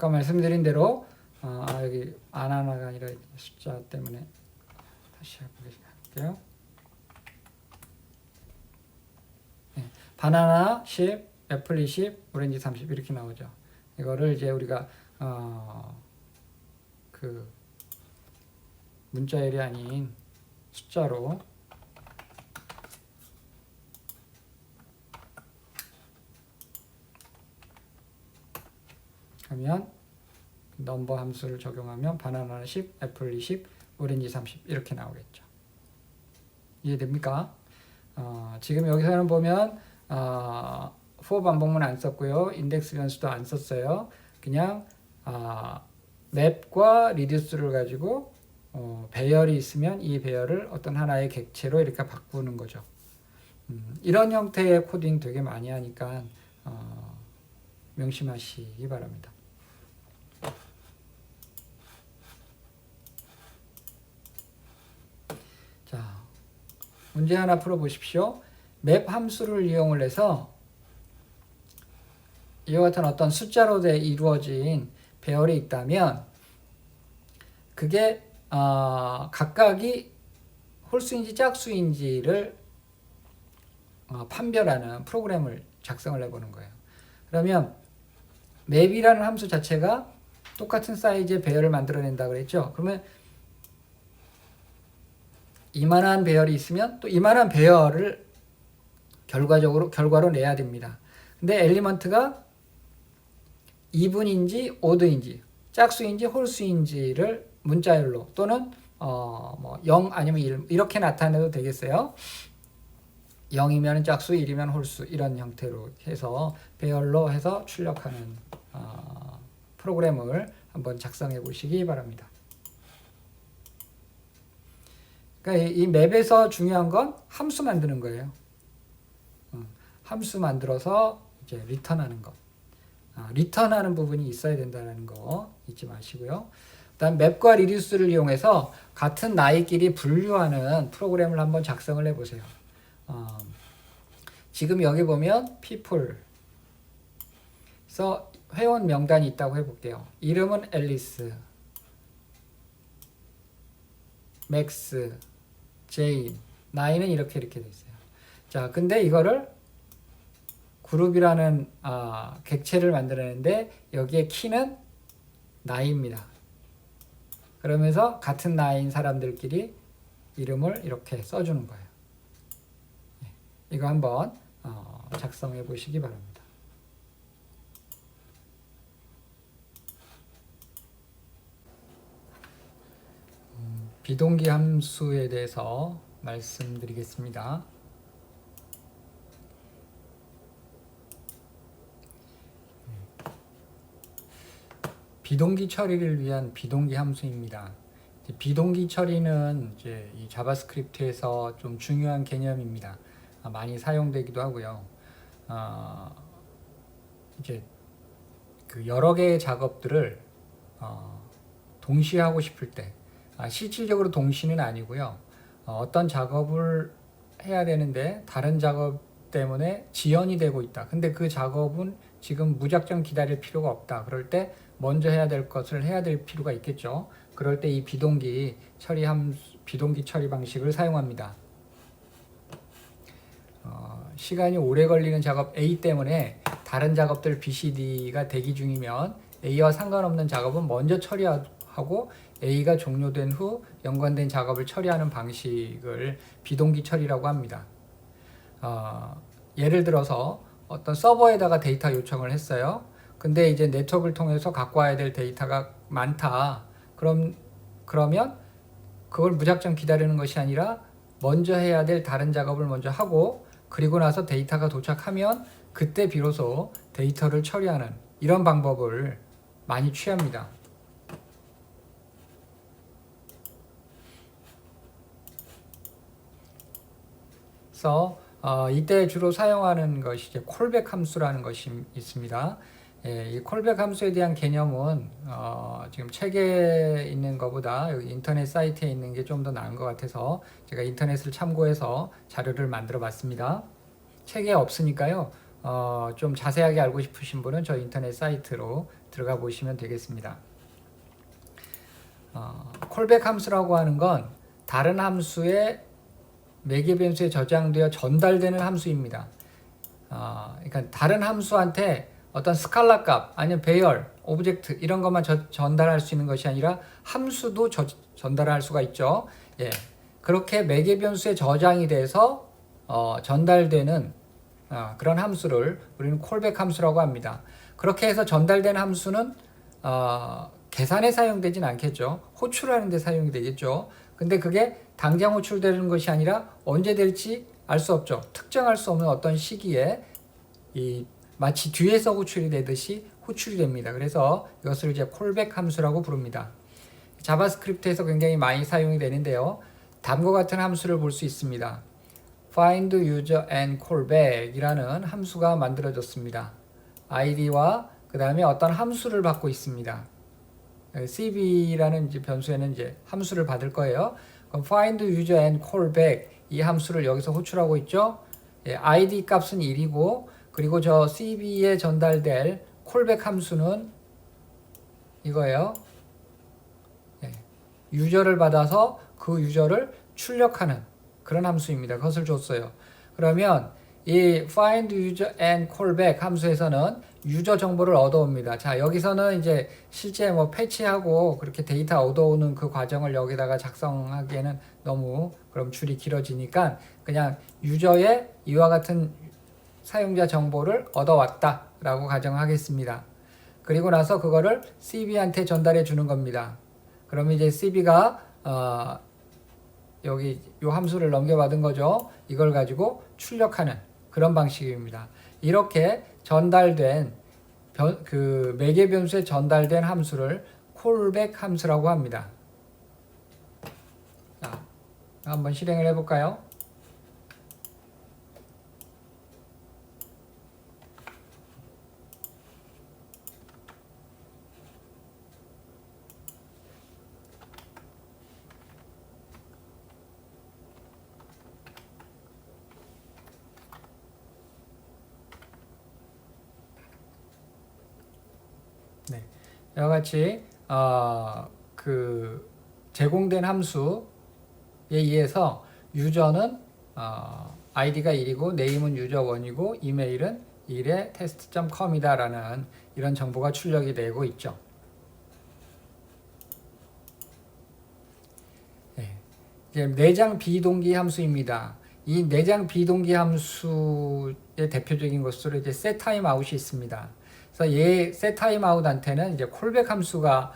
아까 말씀드린 대로 여기 안 하나가 아니라 숫자 때문에 다시 해볼게요. 네, 바나나 10, 애플 20, 오렌지 30 이렇게 나오죠. 이거를 이제 우리가 그 문자열이 아닌 숫자로 하면 넘버 함수를 적용하면 바나나 10, 애플 20, 오렌지 30 이렇게 나오겠죠. 이해됩니까? 지금 여기서는 보면 for 반복문 안 썼고요. 인덱스 변수도 안 썼어요. 그냥 맵과 reduce를 가지고 배열이 있으면 이 배열을 어떤 하나의 객체로 이렇게 바꾸는 거죠. 이런 형태의 코딩 되게 많이 하니까 명심하시기 바랍니다. 자, 문제 하나 풀어보십시오. 맵 함수를 이용을 해서 이와 같은 어떤 숫자로 이루어진 배열이 있다면 그게 각각이 홀수인지 짝수인지를 판별하는 프로그램을 작성을 해보는 거예요. 그러면 맵이라는 함수 자체가 똑같은 사이즈의 배열을 만들어낸다 그랬죠. 그러면 이만한 배열이 있으면 또 이만한 배열을 결과로 내야 됩니다. 근데 엘리먼트가 이분인지 오드인지 짝수인지 홀수인지를 문자열로 또는 0 아니면 1 이렇게 나타내도 되겠어요. 0이면 짝수, 1이면 홀수 이런 형태로 해서 배열로 해서 출력하는 프로그램을 한번 작성해 보시기 바랍니다. 그러니까 이 맵에서 중요한 건 함수 만드는 거예요. 함수 만들어서 이제 리턴하는 것. 리턴하는 부분이 있어야 된다는 거 잊지 마시고요. 그다음 맵과 리듀스를 이용해서 같은 나이끼리 분류하는 프로그램을 한번 작성을 해보세요. 지금 여기 보면 people 그래서 회원 명단이 있다고 해볼게요. 이름은 앨리스, 맥스, 제인, 나이는 이렇게 돼 있어요. 자, 근데 이거를 그룹이라는 객체를 만들어내는데 여기에 키는 나이입니다. 그러면서 같은 나이인 사람들끼리 이름을 이렇게 써주는 거예요. 이거 한번 작성해 보시기 바랍니다. 비동기 함수에 대해서 말씀드리겠습니다. 비동기 처리를 위한 비동기 함수입니다. 비동기 처리는 이제 이 자바스크립트에서 좀 중요한 개념입니다. 많이 사용되기도 하고요. 이제 그 여러 개의 작업들을 동시에 하고 싶을 때, 실질적으로 동시는 아니고요. 어떤 작업을 해야 되는데 다른 작업 때문에 지연이 되고 있다. 근데 그 작업은 지금 무작정 기다릴 필요가 없다. 그럴 때 먼저 해야 될 것을 해야 될 필요가 있겠죠. 그럴 때 이 비동기 처리 방식을 사용합니다. 시간이 오래 걸리는 작업 A 때문에 다른 작업들 B, C, D가 대기 중이면 A와 상관없는 작업은 먼저 처리하고 A가 종료된 후 연관된 작업을 처리하는 방식을 비동기 처리라고 합니다. 예를 들어서 어떤 서버에다가 데이터 요청을 했어요. 근데 이제 네트워크를 통해서 갖고 와야 될 데이터가 많다. 그러면 그걸 무작정 기다리는 것이 아니라 먼저 해야 될 다른 작업을 먼저 하고 그리고 나서 데이터가 도착하면 그때 비로소 데이터를 처리하는 이런 방법을 많이 취합니다. 그래서 이때 주로 사용하는 것이 이제 콜백 함수라는 것이 있습니다. 이 콜백 함수에 대한 개념은 지금 책에 있는 것보다 여기 인터넷 사이트에 있는 게 좀 더 나은 것 같아서 제가 인터넷을 참고해서 자료를 만들어 봤습니다. 책에 없으니까요. 좀 자세하게 알고 싶으신 분은 저 인터넷 사이트로 들어가 보시면 되겠습니다. 콜백 함수라고 하는 건 다른 함수의 매개 변수에 저장되어 전달되는 함수입니다. 그러니까 다른 함수한테 어떤 스칼라 값 아니면 배열, 오브젝트 이런 것만 전달할 수 있는 것이 아니라 함수도 전달할 수가 있죠. 예. 그렇게 매개 변수에 저장이 돼서 전달되는 그런 함수를 우리는 콜백 함수라고 합니다. 그렇게 해서 전달된 함수는 계산에 사용되진 않겠죠. 호출하는 데 사용이 되겠죠. 근데 그게 당장 호출되는 것이 아니라 언제 될지 알 수 없죠. 특정할 수 없는 어떤 시기에 마치 뒤에서 호출이 되듯이 호출이 됩니다. 그래서 이것을 이제 콜백 함수라고 부릅니다. 자바스크립트에서 굉장히 많이 사용이 되는데요. 다음과 같은 함수를 볼 수 있습니다. find user and callback 이라는 함수가 만들어졌습니다. id와 그 다음에 어떤 함수를 받고 있습니다. cb라는 이제 변수에는 이제 함수를 받을 거예요. 그럼 find user and callback 이 함수를 여기서 호출하고 있죠. id 값은 1이고 그리고 저 cb에 전달될 callback 함수는 이거예요. 유저를 받아서 그 유저를 출력하는 그런 함수입니다. 그것을 줬어요. 그러면 이 find user and callback 함수에서는 유저 정보를 얻어옵니다. 자, 여기서는 이제 실제 뭐 패치하고 그렇게 데이터 얻어오는 그 과정을 여기다가 작성하기에는 너무 그럼 줄이 길어지니까 그냥 유저의 이와 같은 사용자 정보를 얻어왔다 라고 가정하겠습니다. 그리고 나서 그거를 cb한테 전달해 주는 겁니다. 그러면 이제 cb가 여기 이 함수를 넘겨받은 거죠. 이걸 가지고 출력하는 그런 방식입니다. 이렇게 전달된 그 매개 변수에 전달된 함수를 콜백 함수라고 합니다. 자, 한번 실행을 해볼까요? 네, 이와 같이 그 제공된 함수에 의해서 유저는 id가 1이고 네임은 유저1이고 이메일은 1에 test.com이다 라는 이런 정보가 출력이 되고 있죠. 네, 이제 내장 비동기 함수입니다. 이 내장 비동기 함수의 대표적인 것으로 이제 setTimeout이 있습니다. 그래서 얘 setTimeout한테는 이제 콜백 함수가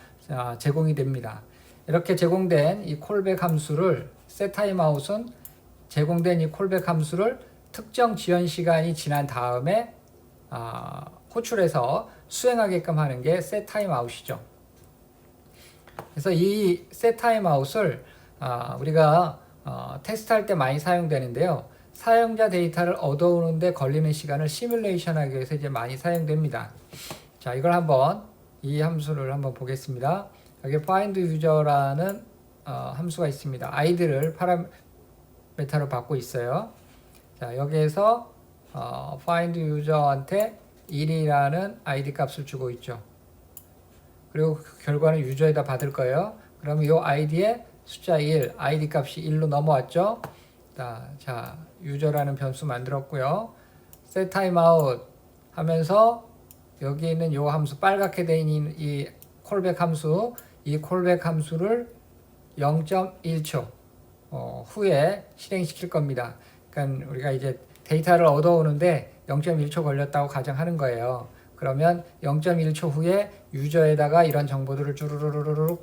제공이 됩니다. 이렇게 제공된 이 콜백 함수를 setTimeout은 제공된 이 콜백 함수를 특정 지연 시간이 지난 다음에 호출해서 수행하게끔 하는 게 setTimeout이죠. 그래서 이 setTimeout을 우리가 테스트할 때 많이 사용되는데요. 사용자 데이터를 얻어오는데 걸리는 시간을 시뮬레이션하기 위해서 이제 많이 사용됩니다. 자, 이걸 이 함수를 한번 보겠습니다. 여기 find user라는 함수가 있습니다. id를 파라메타로 받고 있어요. 자, 여기에서 find user한테 1이라는 id 값을 주고 있죠. 그리고 그 결과는 유저에다 받을 거예요. 그러면 이 id에 숫자 1, id 값이 1로 넘어왔죠. 자, 유저라는 변수 만들었고요. set timeout 하면서 여기 있는 이 함수, 빨갛게 되어 있는 이 콜백 함수, 이 콜백 함수를 0.1초 후에 실행시킬 겁니다. 그러니까 우리가 이제 데이터를 얻어오는데 0.1초 걸렸다고 가정하는 거예요. 그러면 0.1초 후에 유저에다가 이런 정보들을 쭈루루루루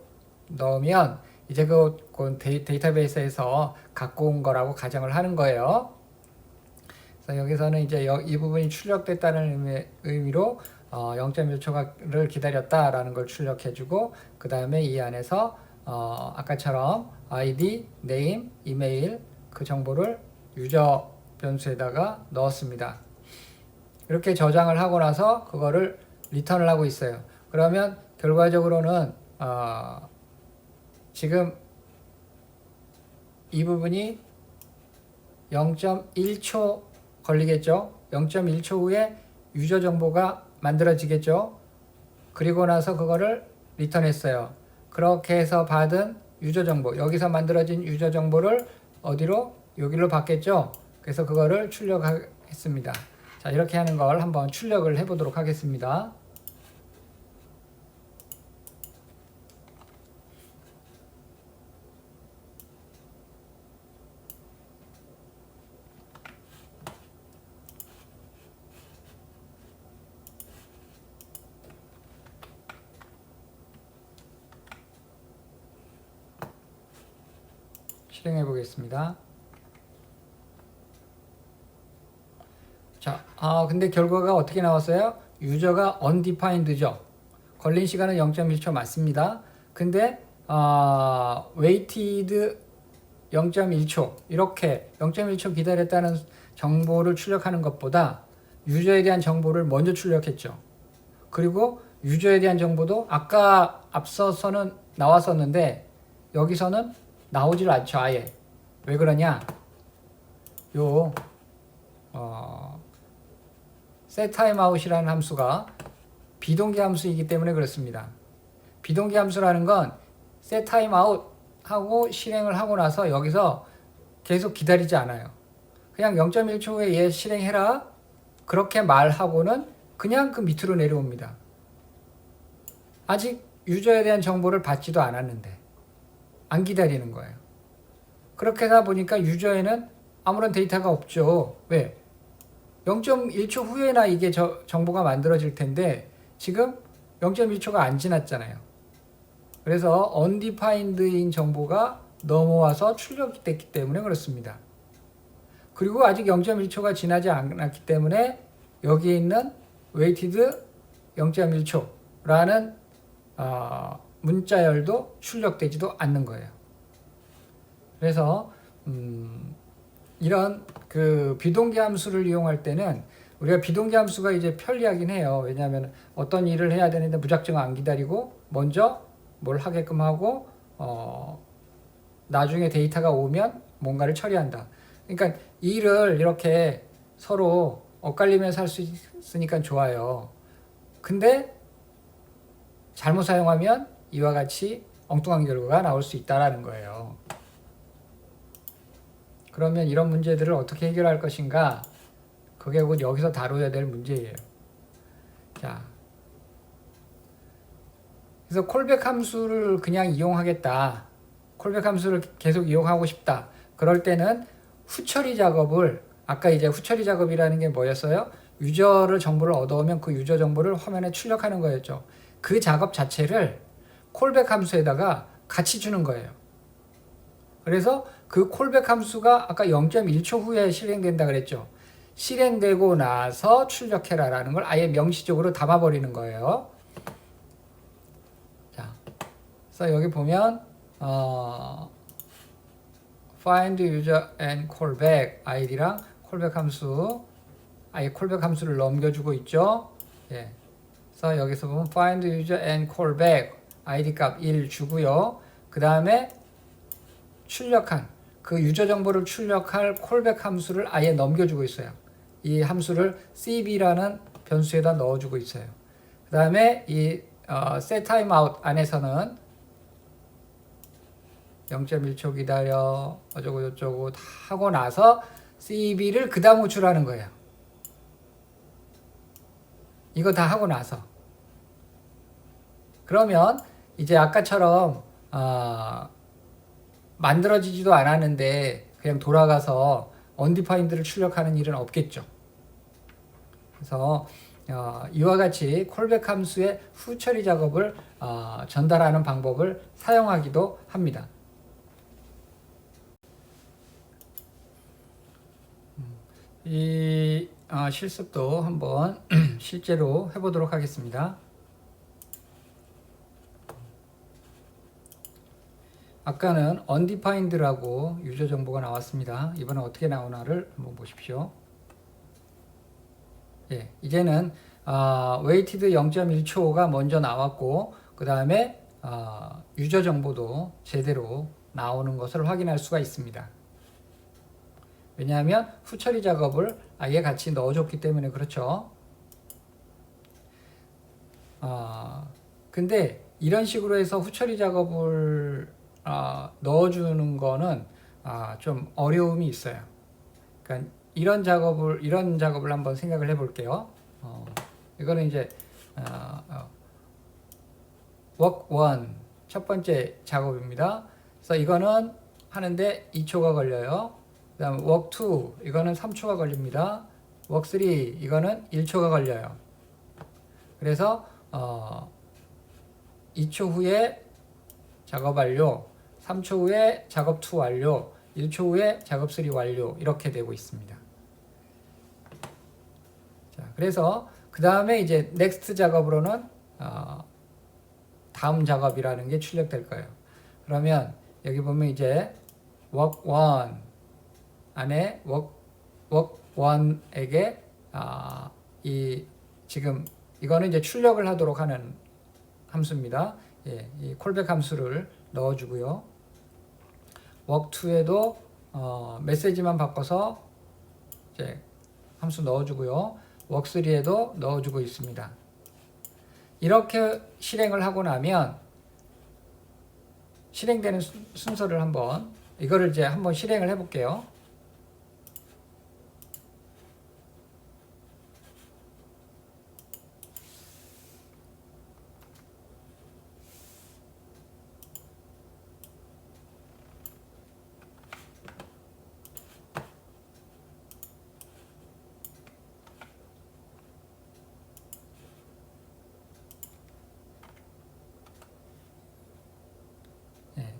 넣으면 이제 그 데이터베이스에서 갖고 온 거라고 가정을 하는 거예요. 그래서 여기서는 이제 이 부분이 출력됐다는 의미로 0.1초를 기다렸다라는 걸 출력해주고, 그 다음에 이 안에서 아까처럼 ID, name, 이메일 그 정보를 유저 변수에다가 넣었습니다. 이렇게 저장을 하고 나서 그거를 리턴을 하고 있어요. 그러면 결과적으로는 지금 이 부분이 0.1초 걸리겠죠. 0.1초 후에 유저 정보가 만들어지겠죠. 그리고 나서 그거를 리턴했어요. 그렇게 해서 받은 유저 정보, 여기서 만들어진 유저 정보를 어디로? 여기로 받겠죠. 그래서 그거를 출력했습니다. 자, 이렇게 하는 걸 한번 출력을 해보도록 하겠습니다. 실행해 보겠습니다. 자, 근데 결과가 어떻게 나왔어요? 유저가 undefined죠. 걸린 시간은 0.1초 맞습니다. 근데 waited 0.1초 이렇게 0.1초 기다렸다는 정보를 출력하는 것보다 유저에 대한 정보를 먼저 출력했죠. 그리고 유저에 대한 정보도 아까 앞서서는 나왔었는데 여기서는 나오질 않죠. 아예. 왜 그러냐? set timeout이라는 함수가 비동기 함수이기 때문에 그렇습니다. 비동기 함수라는 건 set timeout 하고 실행을 하고 나서 여기서 계속 기다리지 않아요. 그냥 0.1초 후에 얘 실행해라 그렇게 말하고는 그냥 그 밑으로 내려옵니다. 아직 유저에 대한 정보를 받지도 않았는데 안 기다리는 거예요. 그렇게 하다 보니까 유저에는 아무런 데이터가 없죠. 왜? 0.1초 후에나 이게 정보가 만들어질 텐데 지금 0.1초가 안 지났잖아요. 그래서 undefined인 정보가 넘어와서 출력됐기 때문에 그렇습니다. 그리고 아직 0.1초가 지나지 않았기 때문에 여기에 있는 waited 0.1초라는 문자열도 출력되지도 않는 거예요. 그래서 이런 그 비동기 함수를 이용할 때는 우리가 비동기 함수가 이제 편리하긴 해요. 왜냐하면 어떤 일을 해야 되는데 무작정 안 기다리고 먼저 뭘 하게끔 하고 나중에 데이터가 오면 뭔가를 처리한다. 그러니까 일을 이렇게 서로 엇갈리면서 할 수 있으니까 좋아요. 근데 잘못 사용하면 이와 같이 엉뚱한 결과가 나올 수 있다라는 거예요. 그러면 이런 문제들을 어떻게 해결할 것인가? 그게 곧 여기서 다뤄야 될 문제예요. 자, 그래서 콜백 함수를 그냥 이용하겠다. 콜백 함수를 계속 이용하고 싶다. 그럴 때는 후처리 작업을, 아까 이제 후처리 작업이라는 게 뭐였어요? 유저를 정보를 얻어오면 그 유저 정보를 화면에 출력하는 거였죠. 그 작업 자체를 콜백 함수에다가 같이 주는 거예요. 그래서 그 콜백 함수가 아까 0.1초 후에 실행된다 그랬죠. 실행되고 나서 출력해라 라는 걸 아예 명시적으로 담아버리는 거예요. 자, 그래서 여기 보면 find user and callback id랑 콜백 함수, 아예 콜백 함수를 넘겨주고 있죠. 예. 그래서 여기서 보면 find user and callback id 값 1 주고요. 그 다음에 출력한 그 유저 정보를 출력할 콜백 함수를 아예 넘겨주고 있어요. 이 함수를 cb라는 변수에다 넣어주고 있어요. 그 다음에 이 set timeout 안에서는 0.1초 기다려 어쩌고 저쩌고 다 하고 나서 CB를 그 다음 호출하는 거예요. 이거 다 하고 나서. 그러면 이제 아까처럼 만들어지지도 않았는데 그냥 돌아가서 undefined를 출력하는 일은 없겠죠. 그래서 이와 같이 콜백 함수의 후처리 작업을 전달하는 방법을 사용하기도 합니다. 이 실습도 한번 실제로 해보도록 하겠습니다. 아까는 undefined라고 유저 정보가 나왔습니다. 이번엔 어떻게 나오나를 한번 보십시오. 예, 이제는 waited 0.1초가 먼저 나왔고 그 다음에 유저 정보도 제대로 나오는 것을 확인할 수가 있습니다. 왜냐하면 후처리 작업을 아예 같이 넣어줬기 때문에 그렇죠. 근데 이런 식으로 해서 후처리 작업을 넣어주는 거는 좀 어려움이 있어요. 그러니까 이런 작업을 한번 생각을 해볼게요. 이거는 이제 work 1 첫 번째 작업입니다. 그래서 이거는 하는데 2초가 걸려요. 그 다음 work 2 이거는 3초가 걸립니다. work 3 이거는 1초가 걸려요. 그래서 2초 후에 작업 완료, 3초 후에 작업 2 완료, 1초 후에 작업 3 완료 이렇게 되고 있습니다. 자, 그래서 그 다음에 이제 next 작업으로는 다음 작업이라는 게 출력될 거예요. 그러면 여기 보면 이제 work 1 안에 work 1에게 이 지금 이거는 이제 출력을 하도록 하는 함수입니다. 예, 이 콜백 함수를 넣어주고요. work 2에도 메시지만 바꿔서 이제 함수 넣어주고요. work 3에도 넣어주고 있습니다. 이렇게 실행을 하고 나면 실행되는 순서를 이거를 이제 한번 실행을 해볼게요.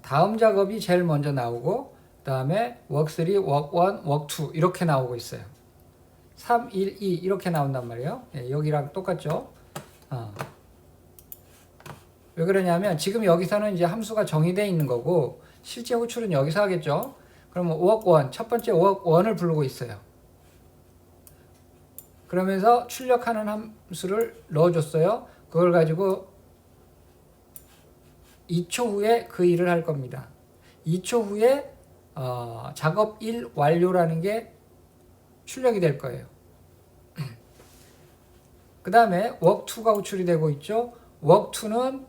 다음 작업이 제일 먼저 나오고 그 다음에 work 3, work 1, work 2 이렇게 나오고 있어요. 3, 1, 2 이렇게 나온단 말이에요. 예, 여기랑 똑같죠. 왜 그러냐면 지금 여기서는 이제 함수가 정의되어 있는 거고 실제 호출은 여기서 하겠죠. 그러면 work 1, 첫 번째 work 1을 부르고 있어요. 그러면서 출력하는 함수를 넣어줬어요. 그걸 가지고 2초 후에 그 일을 할 겁니다. 2초 후에 작업 1 완료라는 게 출력이 될 거예요. 그 다음에 work 2가 호출이 되고 있죠. work 2는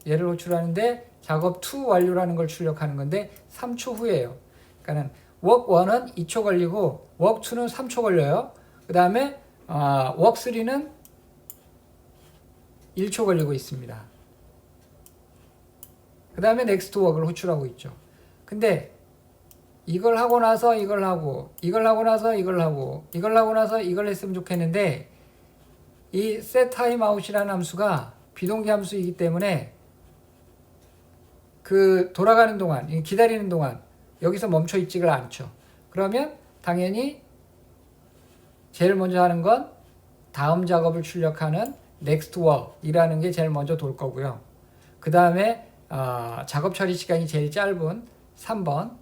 얘를 호출하는데 작업 2 완료라는 걸 출력하는 건데 3초 후에요. 그러니까는 work 1은 2초 걸리고 work 2는 3초 걸려요. 그 다음에 work 3는 1초 걸리고 있습니다. 그 다음에 next work를 호출하고 있죠. 근데 이걸 하고 나서 이걸 하고 이걸 하고 나서 이걸 하고 이걸 하고 나서 이걸 했으면 좋겠는데 이 set timeout이라는 함수가 비동기 함수이기 때문에 그 돌아가는 동안 기다리는 동안 여기서 멈춰 있지가 않죠. 그러면 당연히 제일 먼저 하는 건 다음 작업을 출력하는 next work이라는 게 제일 먼저 돌 거고요. 그 다음에 작업 처리 시간이 제일 짧은 3번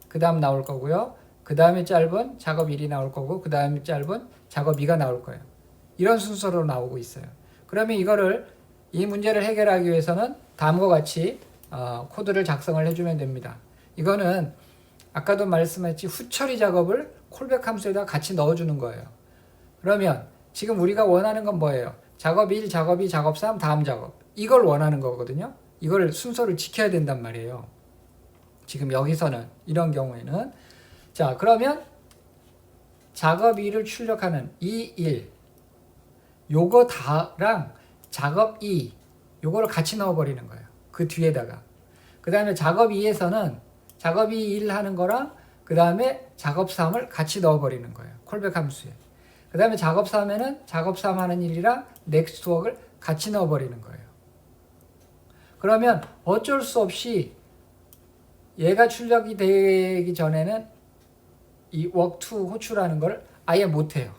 그 다음 나올 거고요. 그 다음에 짧은 작업 1이 나올 거고 그 다음에 짧은 작업 2가 나올 거예요. 이런 순서로 나오고 있어요. 그러면 이 문제를 해결하기 위해서는 다음과 같이 코드를 작성을 해주면 됩니다. 이거는 아까도 말씀했지 후처리 작업을 콜백 함수에다 같이 넣어주는 거예요. 그러면 지금 우리가 원하는 건 뭐예요? 작업 1, 작업 2, 작업 3, 다음 작업. 이걸 원하는 거거든요. 이걸 순서를 지켜야 된단 말이에요. 지금 여기서는 이런 경우에는 자, 그러면 작업 2를 출력하는 이 1 요거 다랑 작업 2 요거를 같이 넣어버리는 거예요. 그 뒤에다가. 그 다음에 작업 2에서는 작업 2 1 하는 거랑 그 다음에 작업 3을 같이 넣어버리는 거예요. 콜백 함수에. 그 다음에 작업 3에는 작업 3 하는 일이랑 넥스트 워크를 같이 넣어버리는 거예요. 그러면 어쩔 수 없이 얘가 출력이 되기 전에는 이 work2 호출하는 걸 아예 못해요.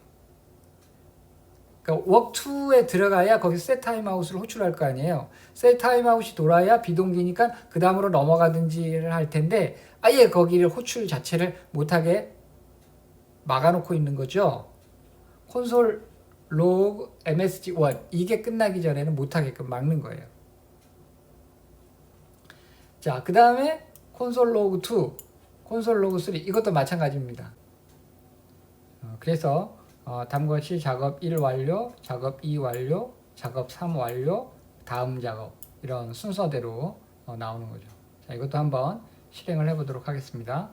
그러니까 work2에 들어가야 거기 set timeout을 호출할 거 아니에요. set timeout이 돌아야 비동기니까 그 다음으로 넘어가든지를 할 텐데 아예 거기를 호출 자체를 못하게 막아놓고 있는 거죠. 콘솔 로그 msg1 이게 끝나기 전에는 못하게끔 막는 거예요. 자, 그 다음에 콘솔 로그 2, 콘솔 로그 3 이것도 마찬가지입니다. 그래서 다음과 같이 작업 1 완료, 작업 2 완료, 작업 3 완료, 다음 작업 이런 순서대로 나오는 거죠. 자, 이것도 한번 실행을 해보도록 하겠습니다.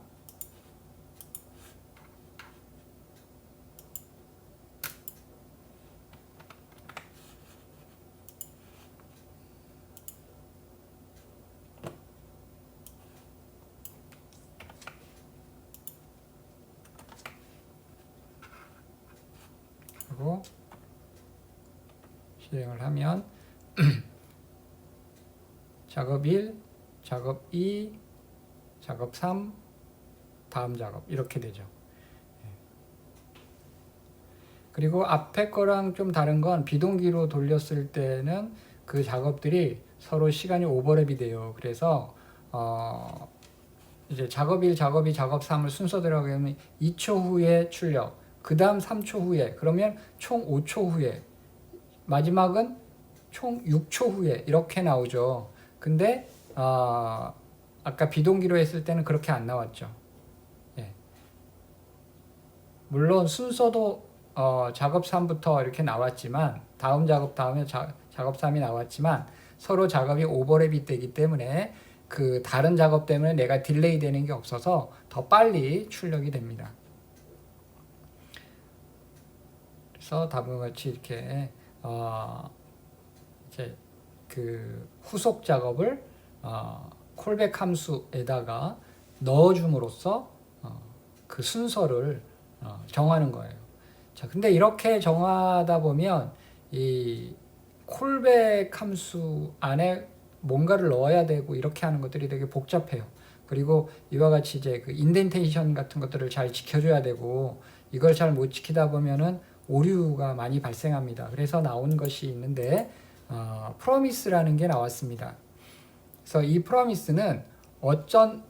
그리고 실행을 하면 작업 1, 작업 2, 작업 3, 다음 작업 이렇게 되죠. 그리고 앞에 거랑 좀 다른 건 비동기로 돌렸을 때는 그 작업들이 서로 시간이 오버랩이 돼요. 그래서 이제 작업 1, 작업 2, 작업 3을 순서대로 하면 2초 후에 출력, 그 다음 3초 후에, 그러면 총 5초 후에, 마지막은 총 6초 후에 이렇게 나오죠. 근데 아까 비동기로 했을 때는 그렇게 안 나왔죠. 예. 물론 순서도 작업 3부터 이렇게 나왔지만 다음 작업 다음에 작업 3이 나왔지만 서로 작업이 오버랩이 되기 때문에 그 다른 작업 때문에 내가 딜레이 되는 게 없어서 더 빨리 출력이 됩니다. 그래서 다음과 같이 이렇게 이제 그 후속 작업을 콜백 함수에다가 넣어줌으로써 그 순서를 정하는 거예요. 자, 근데 이렇게 정하다 보면 이 콜백 함수 안에 뭔가를 넣어야 되고 이렇게 하는 것들이 되게 복잡해요. 그리고 이와 같이 이제 그 인덴테이션 같은 것들을 잘 지켜줘야 되고 이걸 잘 못 지키다 보면은 오류가 많이 발생합니다. 그래서 나온 것이 있는데 프로미스라는 게 나왔습니다. 그래서 이 프로미스는 어떤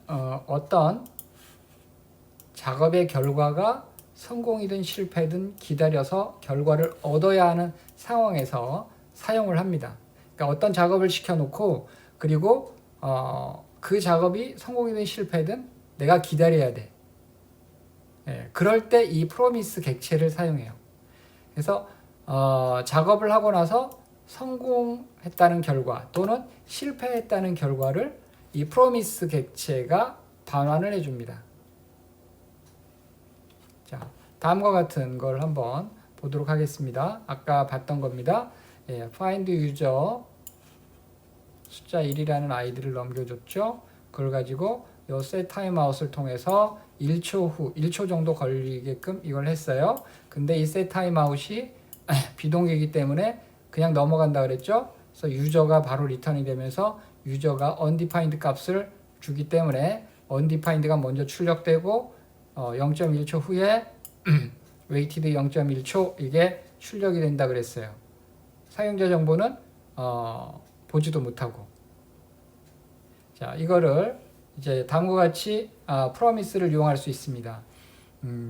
작업의 결과가 성공이든 실패든 기다려서 결과를 얻어야 하는 상황에서 사용을 합니다. 그러니까 어떤 작업을 시켜놓고 그리고 그 작업이 성공이든 실패든 내가 기다려야 돼. 예, 그럴 때 이 프로미스 객체를 사용해요. 그래서 작업을 하고 나서 성공했다는 결과 또는 실패했다는 결과를 이 프로미스 객체가 반환을 해줍니다. 자, 다음과 같은 걸 한번 보도록 하겠습니다. 아까 봤던 겁니다. 예, find user 숫자 1이라는 아이디를 넘겨줬죠. 그걸 가지고 요 set timeout을 통해서 1초 후, 1초 정도 걸리게끔 이걸 했어요. 근데 이 set timeout이 비동기이기 때문에 그냥 넘어간다 그랬죠. 그래서 유저가 바로 리턴이 되면서 유저가 undefined 값을 주기 때문에 undefined가 먼저 출력되고 0.1초 후에 waited 0.1초 이게 출력이 된다 그랬어요. 사용자 정보는 보지도 못하고. 자, 이거를 이제 다음과 같이 프로미스를 이용할 수 있습니다.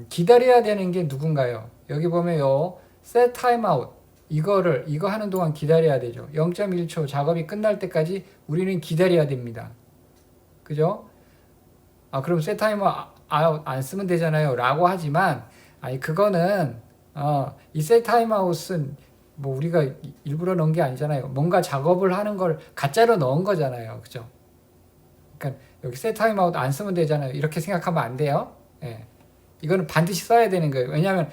기다려야 되는 게 누군가요? 여기 보면 요 set timeout 이거 하는 동안 기다려야 되죠. 0.1초 작업이 끝날 때까지 우리는 기다려야 됩니다. 그죠? 그럼 set timeout 안 쓰면 되잖아요. 라고 하지만 그거는 이 set timeout은 뭐 우리가 일부러 넣은 게 아니잖아요. 뭔가 작업을 하는 걸 가짜로 넣은 거잖아요. 그죠? 그러니까 여기 set timeout 안 쓰면 되잖아요. 이렇게 생각하면 안 돼요. 예. 이거는 반드시 써야 되는 거예요. 왜냐하면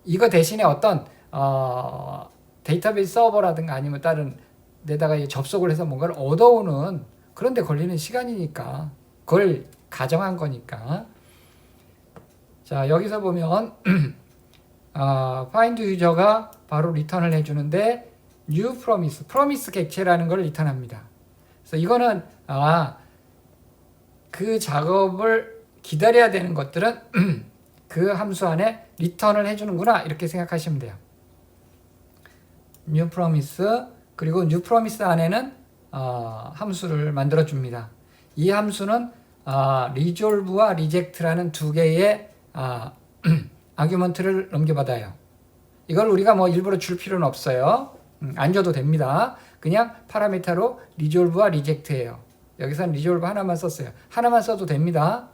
이거 대신에 어떤 데이터베이스 서버라든가 아니면 다른 데다가 접속을 해서 뭔가를 얻어오는 그런 데 걸리는 시간이니까 그걸 가정한 거니까. 자, 여기서 보면 find user가 바로 리턴을 해주는데 new promise 객체라는 걸 리턴합니다. 그래서 이거는 그 작업을 기다려야 되는 것들은 그 함수 안에 리턴을 해주는구나 이렇게 생각하시면 돼요. new promise 그리고 new promise 안에는 함수를 만들어 줍니다. 이 함수는 resolve와 reject라는 두 개의 아규먼트를 넘겨받아요. 이걸 우리가 뭐 일부러 줄 필요는 없어요. 안 줘도 됩니다. 그냥 파라미터로 resolve와 reject예요. 여기서는 resolve 하나만 썼어요. 하나만 써도 됩니다.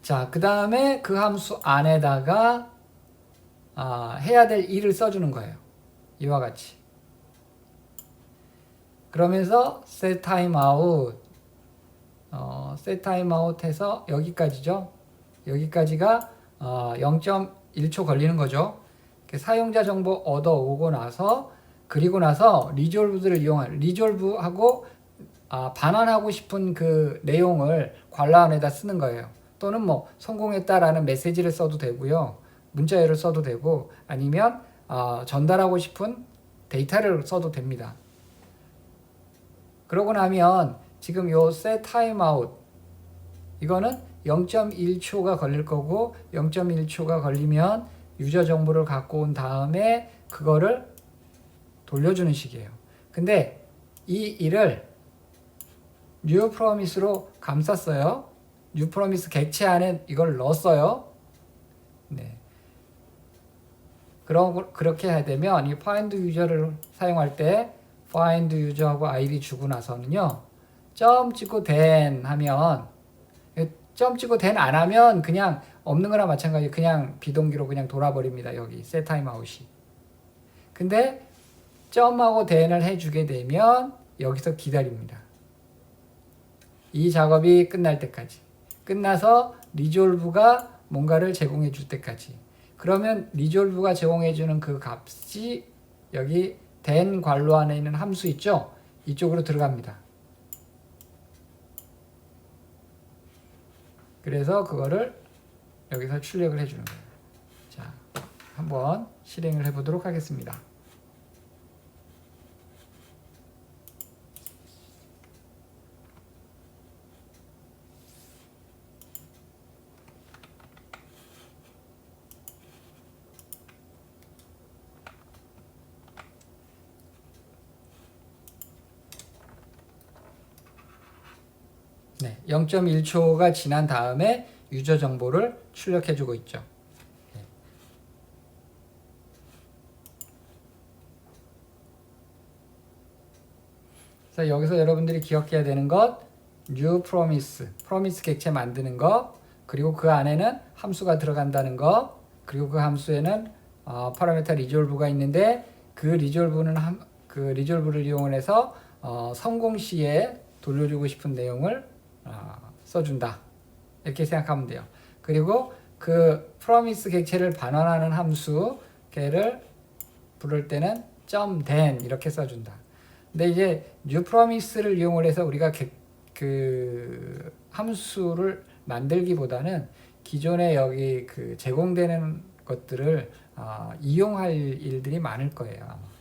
자, 그 다음에 그 함수 안에다가 해야 될 일을 써주는 거예요. 이와 같이. 그러면서 set timeout set timeout 해서 여기까지죠. 여기까지가 0.1초 걸리는 거죠. 사용자 정보 얻어오고 나서 그리고 나서 resolved를 이용한 resolve하고 반환하고 싶은 그 내용을 괄호 안에다 쓰는 거예요. 또는 뭐 성공했다라는 메시지를 써도 되고요. 문자열을 써도 되고 아니면 전달하고 싶은 데이터를 써도 됩니다. 그러고 나면 지금 요 set timeout 이거는 0.1초가 걸릴 거고 0.1초가 걸리면 유저 정보를 갖고 온 다음에 그거를 돌려주는 식이에요. 근데 이 일을 new promise로 감쌌어요. new promise 객체 안에 이걸 넣었어요. 네. 그렇게 해야 되면 이 find user를 사용할 때 find user하고 id 주고 나서는요. 점 찍고 then 하면 점 찍고 then 안 하면 그냥 없는 거나 마찬가지 그냥 비동기로 그냥 돌아버립니다. 여기 set timeout이. 근데 점하고 then을 해주게 되면 여기서 기다립니다. 이 작업이 끝날 때까지. 끝나서 resolve가 뭔가를 제공해 줄 때까지. 그러면 resolve가 제공해 주는 그 값이 여기 then 괄호 안에 있는 함수 있죠? 이쪽으로 들어갑니다. 그래서 그거를 여기서 출력을 해주는 거예요. 자, 한번 실행을 해보도록 하겠습니다. 네, 0.1초가 지난 다음에 유저 정보를 출력해주고 있죠. 네. 그래서 여기서 여러분들이 기억해야 되는 것, new promise, promise 객체 만드는 것, 그리고 그 안에는 함수가 들어간다는 것, 그리고 그 함수에는 파라미터 resolve가 있는데 그 resolve를 이용해서 성공 시에 돌려주고 싶은 내용을 써준다. 이렇게 생각하면 돼요. 그리고 그 promise 객체를 반환하는 함수 걔를 부를 때는 .then 이렇게 써준다. 근데 이제 new promise를 이용을 해서 우리가 그 함수를 만들기보다는 기존에 여기 그 제공되는 것들을 이용할 일들이 많을 거예요.